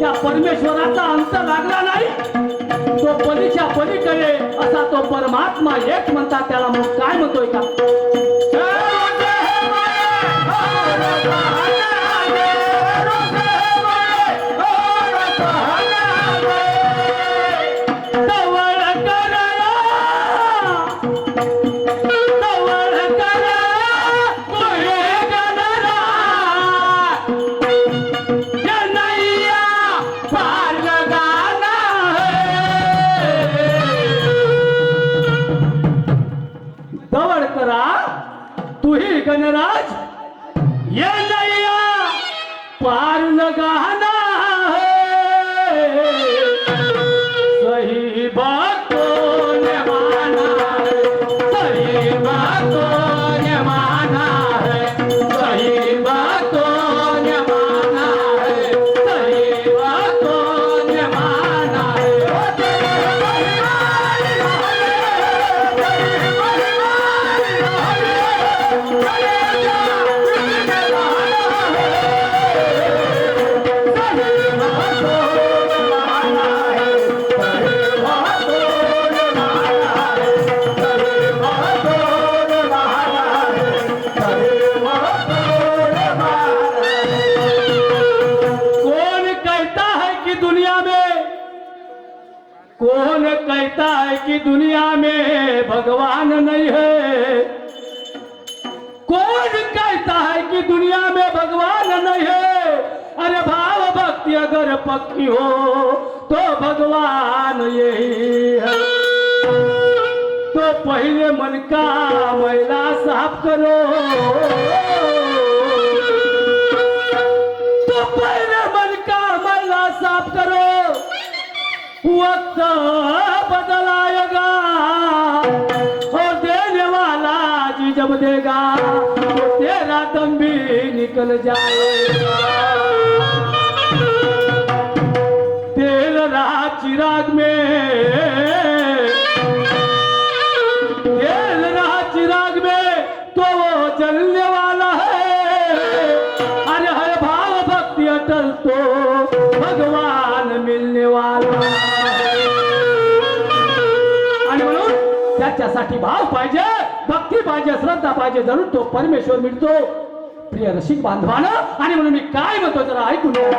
त्या परमेश्वराचा अंत लागला नाही, तो पलीच्या पलीकडे असा तो परमात्मा एक म्हणतात, त्याला मग काय म्हणतोय का? तुही गणराज ये नैया पार लगाना है, सही बातों ने माना है, सही बातों ने माना है, सही बातों ने माना है, सही बातों ने माना है। कौन कहता है कि दुनिया में भगवान नहीं है? कौन कहता है कि दुनिया में भगवान नहीं है? अरे भाव भक्ति अगर पक्की हो तो भगवान यही है। तो पहले मन का मैला साफ करो, तो पहले मन का मैला साफ करो, वक्त बदल आएगा और देने वाला जी जब देगा तो तेरा दम भी निकल जाएगा। तेल रहा चिराग में, तेल रहा चिराग में तो वो जलने वाला है। अरे हर भाव भक्ति अटल तो भगवान मिलने वाला। त्याच्यासाठी भाव पाहिजे, भक्ती पाहिजे, श्रद्धा पाहिजे, जरूर तो परमेश्वर मिळतो प्रिय रसिक बांधवांनो। आणि म्हणून मी काय म्हणतो जरा ऐकून घ्या।